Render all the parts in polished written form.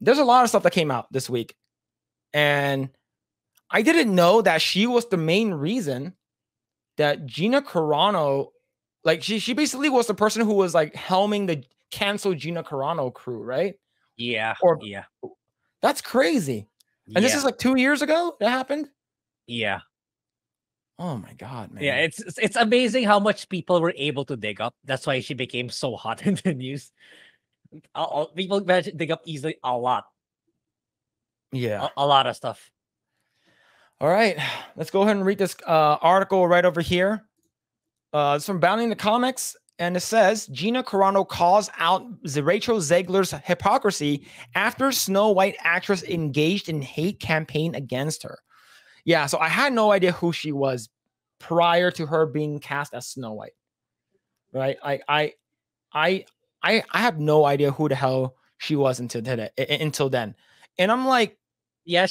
there's a lot of stuff that came out this week, and I didn't know that she was the main reason that Gina Carano, like she basically was the person who was like helming the canceled Gina Carano crew, right? Yeah. Or Yeah. that's crazy. And this is like 2 years ago that happened. Yeah. Oh my God, man. Yeah, it's amazing how much people were able to dig up. That's why she became so hot in the news. People managed to dig up easily a lot. Yeah. A lot of stuff. All right, let's go ahead and read this article right over here. It's from Bounding the Comics, and it says Gina Carano calls out Rachel Zegler's hypocrisy after Snow White actress engaged in hate campaign against her. Yeah, so I had no idea who she was prior to her being cast as Snow White. Right? I have no idea who the hell she was until then. And I'm like, yeah,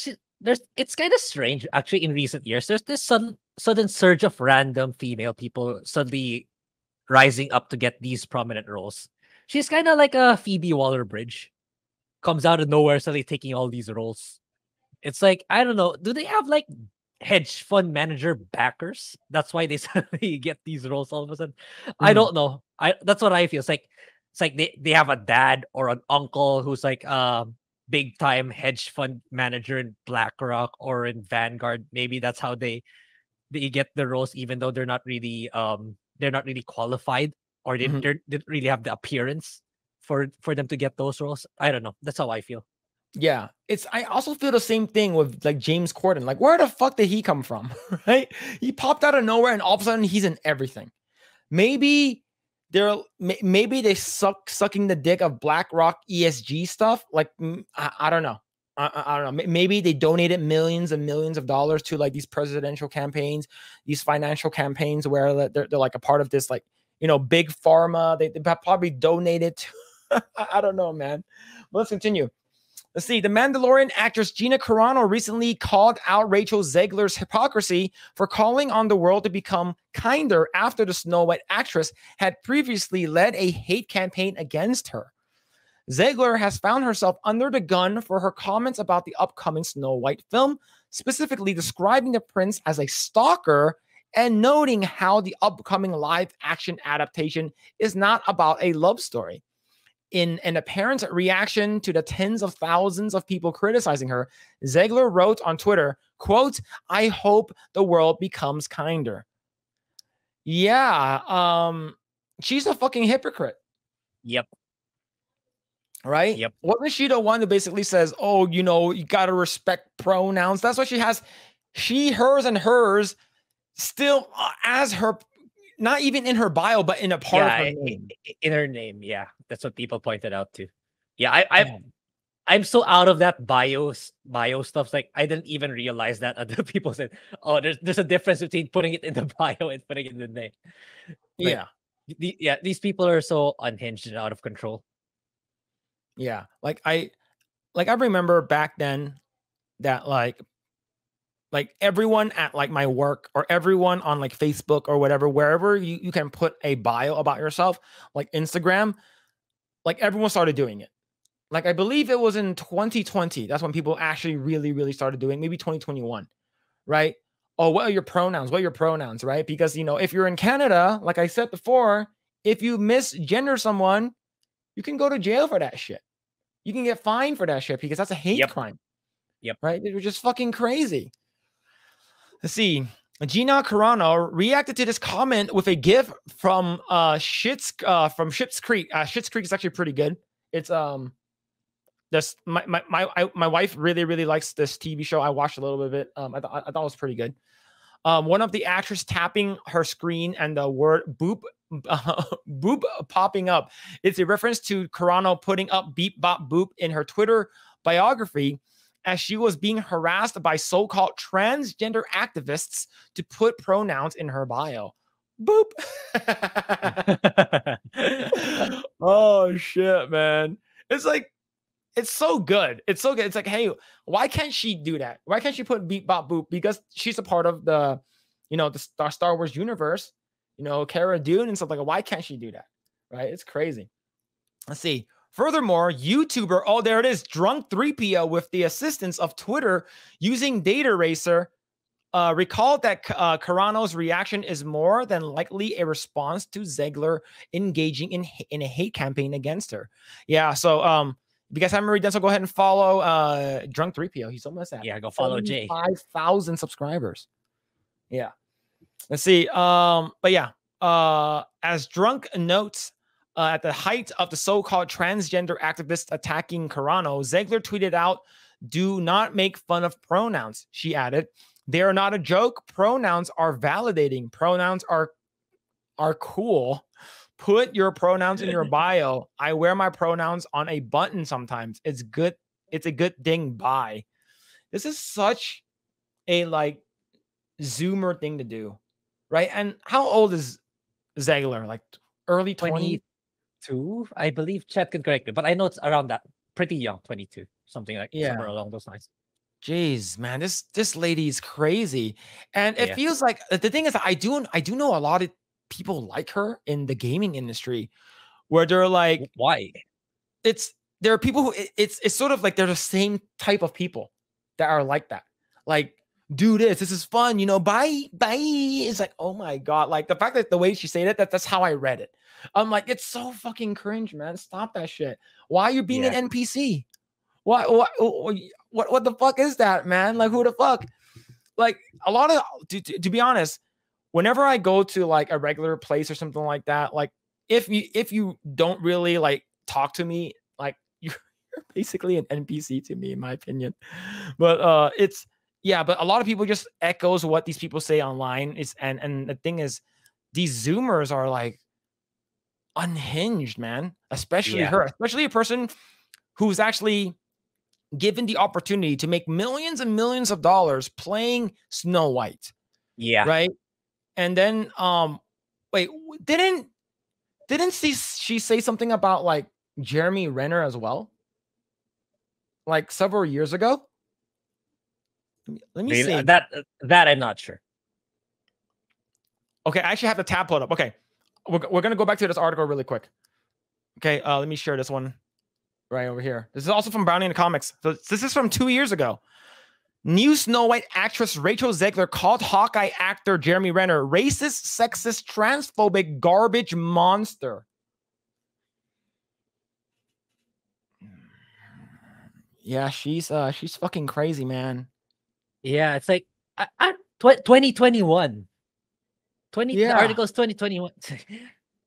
it's kind of strange actually in recent years. There's this sudden surge of random female people suddenly rising up to get these prominent roles. She's kind of like a Phoebe Waller-Bridge. Comes out of nowhere suddenly taking all these roles. It's like, I don't know, do they have like hedge fund manager backers? That's why they suddenly get these roles all of a sudden. I don't know. That's what I feel. It's like they have a dad or an uncle who's like big time hedge fund manager in BlackRock or in Vanguard. Maybe that's how they get the roles, even though they're not really qualified, or they didn't really have the appearance for them to get those roles. I don't know. That's how I feel. Yeah, I also feel the same thing with like James Corden. Like, where the fuck did he come from? Right? He popped out of nowhere and all of a sudden he's in everything. Maybe they sucking the dick of BlackRock ESG stuff. Like, I don't know. I don't know. Maybe they donated millions and millions of dollars to like these presidential campaigns, these financial campaigns where they're like a part of this, like, big pharma. They probably donated to, I don't know, man. But let's continue. Let's see. The Mandalorian actress Gina Carano recently called out Rachel Zegler's hypocrisy for calling on the world to become kinder after the Snow White actress had previously led a hate campaign against her. Zegler has found herself under the gun for her comments about the upcoming Snow White film, specifically describing the prince as a stalker and noting how the upcoming live-action adaptation is not about a love story. In an apparent reaction to the tens of thousands of people criticizing her, Zegler wrote on Twitter, quote, "I hope the world becomes kinder." Yeah, she's a fucking hypocrite. Yep. Right? Yep. Wasn't she the one that basically says, oh, you got to respect pronouns? That's what she has. She, hers, and hers still as her, not even in her bio, but in a part of her name. In her name, yeah. That's what people pointed out too. Yeah, I'm so out of that bio stuff. Like, I didn't even realize that other people said, oh, there's a difference between putting it in the bio and putting it in the name. Like, these people are so unhinged and out of control. Yeah, like I remember back then that like everyone at like my work or everyone on like Facebook or whatever, wherever you can put a bio about yourself, like Instagram, like everyone started doing it. Like, I believe it was in 2020. That's when people actually really, really started doing, maybe 2021, right? Oh, what are your pronouns? What are your pronouns, right? Because, if you're in Canada, like I said before, if you misgender someone, you can go to jail for that shit. You can get fined for that shit because that's a hate crime. Yep. Right? It was just fucking crazy. Let's see. Gina Carano reacted to this comment with a GIF from Schitt's Creek. Schitt's Creek is actually pretty good. It's this my wife really, really likes this TV show. I watched a little bit of it. I thought it was pretty good. One of the actors tapping her screen and the word boop boop popping up. It's a reference to Carano putting up beep bop boop in her Twitter biography, as she was being harassed by so-called transgender activists to put pronouns in her bio. Boop. Oh shit, man. It's like, it's so good. It's so good. It's like, hey, why can't she do that? Why can't she put beep bop boop? Because she's a part of the, the Star Wars universe, Cara Dune and stuff like that. Why can't she do that? Right? It's crazy. Let's see. Furthermore, YouTuber, oh, there it is, Drunk 3PO with the assistance of Twitter using Data Racer, recalled that Carano's reaction is more than likely a response to Zegler engaging in a hate campaign against her. Yeah, so if you guys haven't already done so, go ahead and follow Drunk 3PO. He's almost at go follow Jay. 5,000 subscribers. Yeah. Let's see. But yeah, as Drunk notes, at the height of the so-called transgender activists attacking Carano, Zegler tweeted out, "Do not make fun of pronouns," she added. "They are not a joke. Pronouns are validating. Pronouns are cool. Put your pronouns in your bio. I wear my pronouns on a button sometimes. It's good. It's a good thing. Bye." This is such a like Zoomer thing to do, right? And how old is Zegler? Like early 20s? 22, I believe. Chat can correct me, but I know it's around that. Pretty young, 22, something like Yeah. somewhere along those lines. Jeez, man, this lady is crazy, and it feels like the thing is I do know a lot of people like her in the gaming industry, where they're like, why? There are people who it's sort of like they're the same type of people that are like that, like, do this is fun, you know, bye. It's like, oh my god, like the fact that the way she said it, that's how I read it. I'm like, it's so fucking cringe, man. Stop that shit. Why are you being an NPC? What the fuck is that, man? Like, who the fuck? Like, a lot of to be honest, whenever I go to like a regular place or something like that, like if you don't really like talk to me, like you're basically an NPC to me, in my opinion. But but a lot of people just echoes what these people say online. And the thing is, these Zoomers are like unhinged, man. Especially her, especially a person who's actually given the opportunity to make millions and millions of dollars playing Snow White. Yeah. Right. And then, wait, didn't she say something about like Jeremy Renner as well? Like several years ago? Let me see. That I'm not sure. Okay, I actually have the tab pulled up. Okay. We're going to go back to this article really quick. Okay, let me share this one right over here. This is also from Brownie in the Comics. So this is from 2 years ago. New Snow White actress Rachel Zegler called Hawkeye actor Jeremy Renner racist, sexist, transphobic garbage monster. Yeah, she's fucking crazy, man. Yeah, it's like 2021. The article's 2021.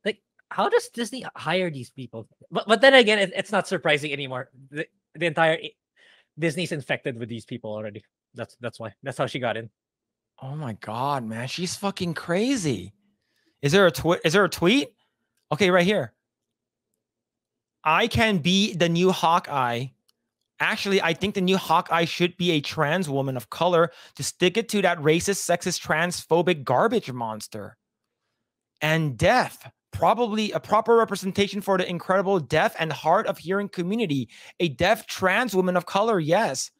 Like, how does Disney hire these people? But then again, it's not surprising anymore. The entire Disney's infected with these people already. That's why. That's how she got in. Oh my god, man, she's fucking crazy. Is there a tweet? Okay, right here. I can be the new Hawkeye. Actually, I think the new Hawkeye should be a trans woman of color to stick it to that racist, sexist, transphobic garbage monster. And deaf. Probably a proper representation for the incredible deaf and hard of hearing community. A deaf trans woman of color, yes.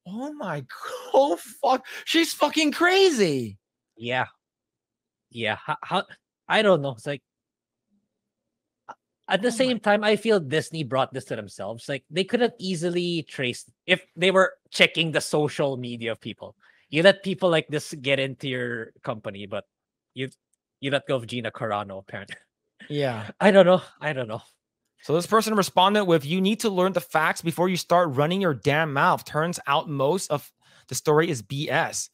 Oh my god. Oh fuck. She's fucking crazy. Yeah. Yeah. How I don't know. It's like at the same time, I feel Disney brought this to themselves. Like they could have easily traced if they were checking the social media of people. You let people like this get into your company, but you let go of Gina Carano, apparently. Yeah. I don't know. So this person responded with, "You need to learn the facts before you start running your damn mouth. Turns out most of the story is BS."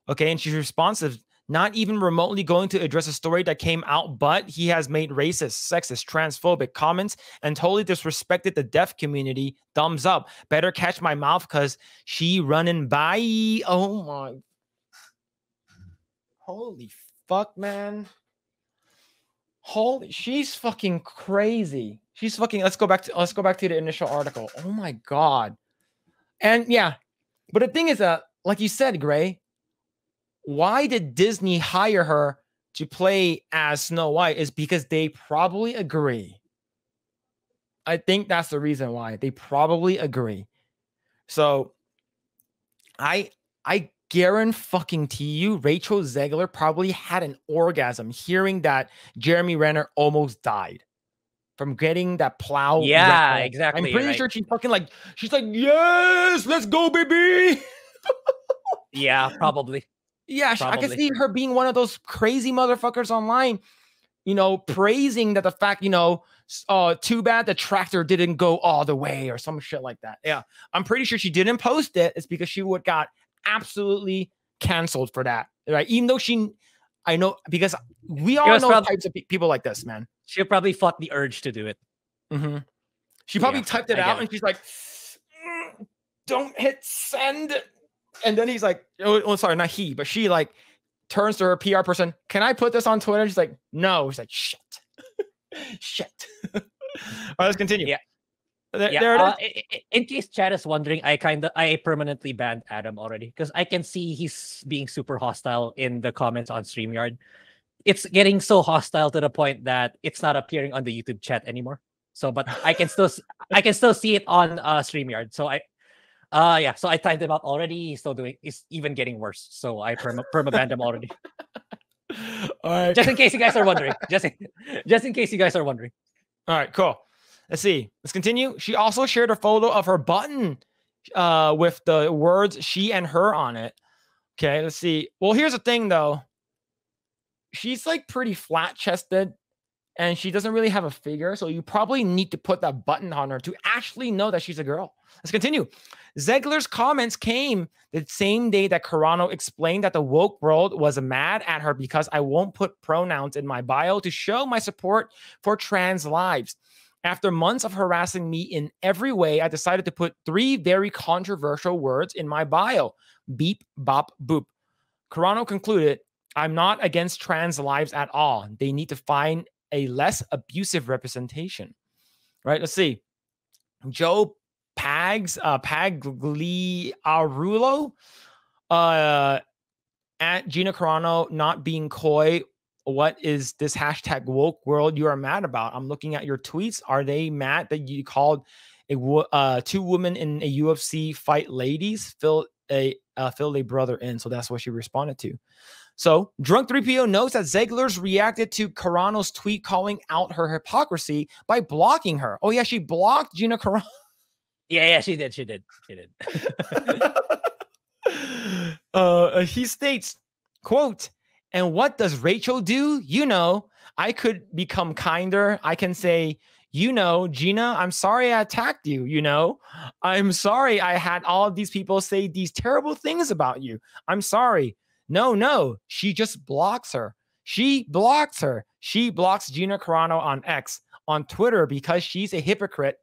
Okay, and she's responsive, not even remotely going to address a story that came out, but he has made racist, sexist, transphobic comments and totally disrespected the deaf community. Thumbs up. Better catch my mouth because she running by. Oh my. Holy fuck, man. She's fucking crazy. She's fucking, let's go back to the initial article. Oh my god. And yeah, but the thing is, like you said, Grae, why did Disney hire her to play as Snow White is because they probably agree. I think that's the reason why. They probably agree. So I guarantee you, Rachel Zegler probably had an orgasm hearing that Jeremy Renner almost died from getting that plow. Yeah, record. I'm exactly. pretty sure she's fucking like, she's like, yes, let's go, baby. Yeah, probably. Yeah, I can Probably. see her being one of those crazy motherfuckers online, praising that the fact, too bad the tractor didn't go all the way or some shit like that. Yeah, I'm pretty sure she didn't post it. It's because she would got absolutely canceled for that, right? Even though I know, because we all know types of people like this, man. She probably fought the urge to do it. Mm-hmm. She probably typed it out and she's like, don't hit send. And then he's like, oh, sorry, not he, but she like turns to her PR person. Can I put this on Twitter? She's like, no. He's like, shit. Shit. All right, let's continue. Yeah. There it is. In case chat is wondering, I permanently banned Adam already because I can see he's being super hostile in the comments on StreamYard. It's getting so hostile to the point that it's not appearing on the YouTube chat anymore. So, but I can still see it on StreamYard. So so I timed him out already. He's even getting worse. So I perma banned him already. All right. Just in case you guys are wondering. Just in case you guys are wondering. All right, cool. Let's see. Let's continue. She also shared a photo of her button with the words she and her on it. Okay, let's see. Well, here's the thing though. She's like pretty flat chested and she doesn't really have a figure. So you probably need to put that button on her to actually know that she's a girl. Let's continue. Zegler's comments came the same day that Carano explained that the woke world was mad at her because I won't put pronouns in my bio to show my support for trans lives. After months of harassing me in every way, I decided to put 3 very controversial words in my bio. Beep, bop, boop. Carano concluded, I'm not against trans lives at all. They need to find a less abusive representation. Right? Let's see. Joe Pagliarulo at Gina Carano not being coy. What is this hashtag woke world you are mad about? I'm looking at your tweets. Are they mad that you called 2 women in a UFC fight ladies? Fill a brother in. So that's what she responded to. So Drunk 3PO notes that Zegler's reacted to Carano's tweet calling out her hypocrisy by blocking her. Oh yeah, she blocked Gina Carano. Yeah, she did. He states, quote, and what does Rachel do? I could become kinder. I can say, Gina, I'm sorry I attacked you. I'm sorry I had all of these people say these terrible things about you. I'm sorry. No. She just blocks her. She blocks her. She blocks Gina Carano on X, on Twitter, because she's a hypocrite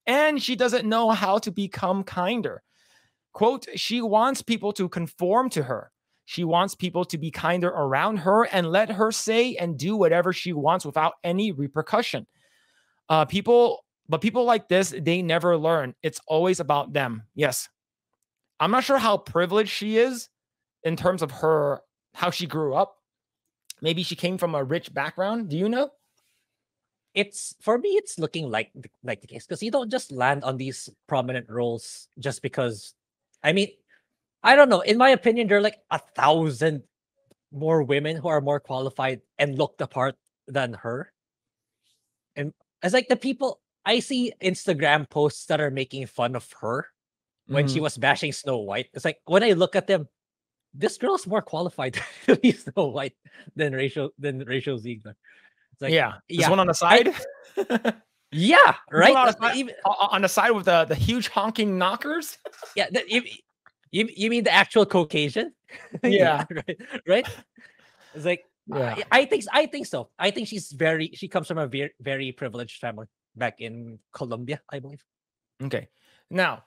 and she doesn't know how to become kinder. Quote, she wants people to conform to her. She wants people to be kinder around her and let her say and do whatever she wants without any repercussion. People like this, they never learn. It's always about them. Yes. I'm not sure how privileged she is in terms of how she grew up. Maybe she came from a rich background. Do you know? For me, it's looking like the case because you don't just land on these prominent roles just because. I mean, I don't know. In my opinion, there are like 1,000 more women who are more qualified and look the part than her. And it's like the people I see Instagram posts that are making fun of her when she was bashing Snow White. It's like when I look at them, this girl's more qualified to be Snow White than Rachel Zegler. It's like, this one on the side. Yeah, right. On the side with the huge honking knockers. Yeah, you mean the actual Caucasian? Yeah, right. It's like I think so. I think she comes from a very, very privileged family back in Colombia, I believe. Okay, now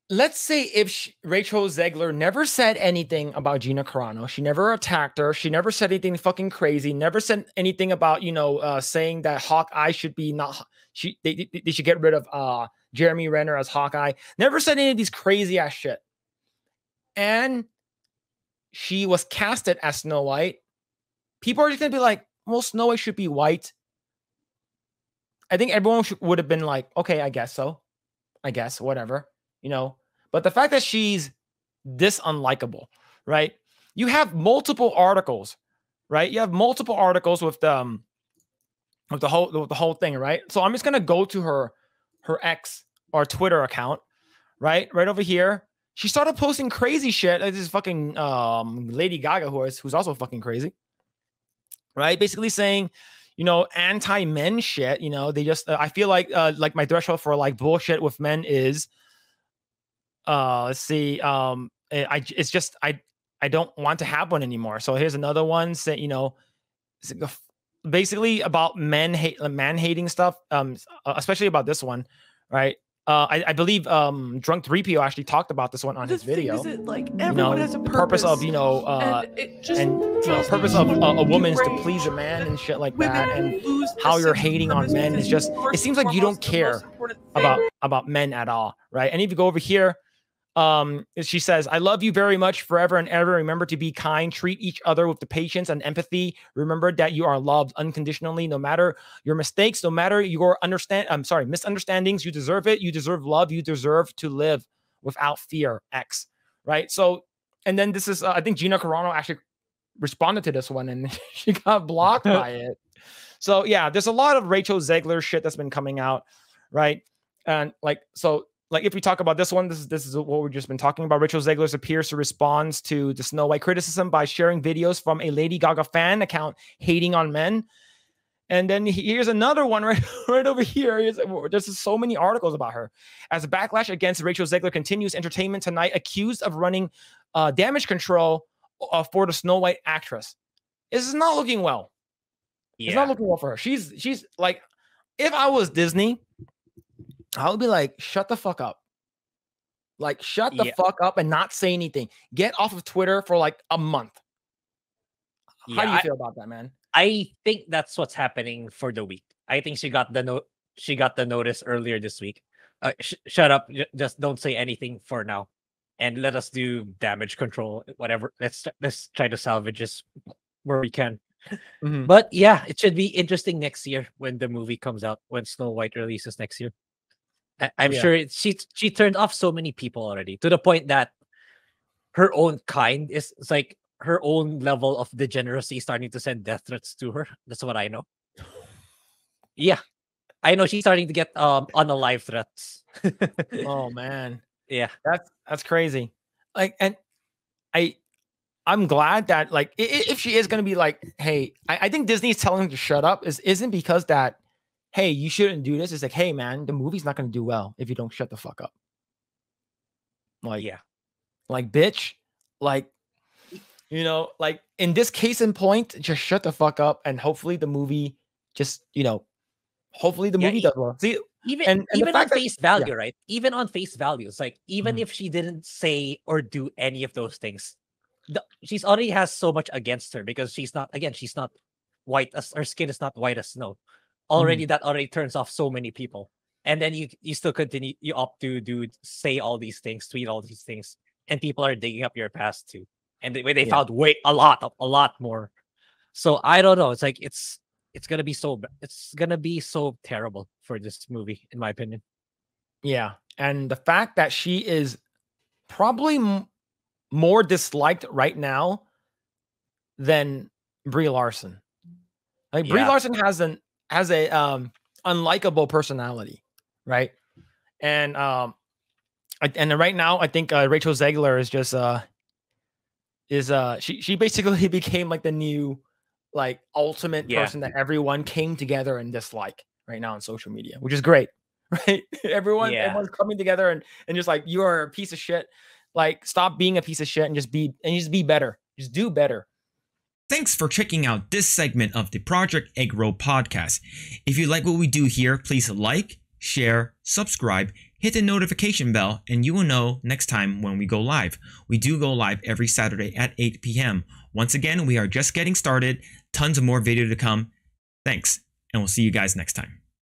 let's say if Rachel Zegler never said anything about Gina Carano, she never attacked her, she never said anything fucking crazy, never said anything about saying that Hawkeye should be they should get rid of Jeremy Renner as Hawkeye, never said any of these crazy ass shit, and she was casted as Snow White. People are just gonna be like, well, Snow White should be white. I think everyone would have been like, okay, I guess so, I guess whatever. But the fact that she's this unlikable, right? You have multiple articles, right? You have multiple articles with with the whole thing, right? So I'm just gonna go to her X or Twitter account, right over here. She started posting crazy shit. Like this fucking Lady Gaga, who's also fucking crazy, right? Basically saying, you know, anti-men shit. You know, they just I feel like my threshold for like bullshit with men is let's see, it's just I don't want to have one anymore. So here's another one say, you know, basically about man hating stuff, especially about this one, right? I believe Drunk 3PO actually talked about this one on his video. Like, you know, the purpose of, you know, purpose of a woman's to please a man and shit like that, and how you're hating on men is just, it seems like you don't care about men at all, right? And if you go over here, she says, I love you very much forever and ever. Remember to be kind, treat each other with the patience and empathy. Remember that you are loved unconditionally, no matter your mistakes, no matter your misunderstandings. You deserve it. You deserve love. You deserve to live without fear. X, right? So, and then this is, I think Gina Carano actually responded to this one and she got blocked by it. So yeah, there's a lot of Rachel Zegler shit that's been coming out, right? And like, so, like if we talk about this one, this is what we've just been talking about. Rachel Zegler appears to respond to the Snow White criticism by sharing videos from a Lady Gaga fan account hating on men. And then here's another one right over here. There's so many articles about her. As a backlash against Rachel Zegler continues, Entertainment Tonight accused of running damage control for the Snow White actress. This is not looking well. Yeah. It's not looking well for her. She's like, if I was Disney, I would be like, shut the fuck up. Like, shut the fuck up and not say anything. Get off of Twitter for like a month. How do you feel about that, man? I think that's what's happening for the week. I think she got the notice earlier this week. Shut up. Just don't say anything for now. And let us do damage control, whatever. Let's try to salvage this where we can. Mm-hmm. But yeah, it should be interesting next year when the movie comes out, when Snow White releases next year. I'm sure she turned off so many people already, to the point that her own kind is like her own level of degeneracy starting to send death threats to her. That's what I know. Yeah, I know she's starting to get unalive threats. Oh man, yeah, that's crazy. Like, and I'm glad that like if she is gonna be like, hey, I think Disney's telling her to shut up isn't because that, hey, you shouldn't do this. It's like, hey, man, the movie's not going to do well if you don't shut the fuck up. Like, yeah, like, bitch, like, you know, like in this case in point, just shut the fuck up. And hopefully the movie just, you know, hopefully the movie does well. See, even on face value, right? Even on face value, it's like, even if she didn't say or do any of those things, she's already has so much against her because she's not white, as her skin is not white as snow. Already that already turns off so many people, and then you still continue, you opt to say all these things, tweet all these things, and people are digging up your past too, and they found a lot more. So I don't know. It's like it's gonna be so terrible for this movie, in my opinion. Yeah, and the fact that she is probably more disliked right now than Brie Larson. Like Brie Larson has a unlikable personality, right? And right now I think Rachel Zegler is just she basically became like the new like ultimate person that everyone came together and dislike right now on social media, which is great, right? Everyone's coming together and just like, you are a piece of shit. Like, stop being a piece of shit and just be better. Just do better. Thanks for checking out this segment of the Project Eggroll podcast. If you like what we do here, please like, share, subscribe, hit the notification bell, and you will know next time when we go live. We do go live every Saturday at 8 p.m. Once again, we are just getting started. Tons of more video to come. Thanks, and we'll see you guys next time.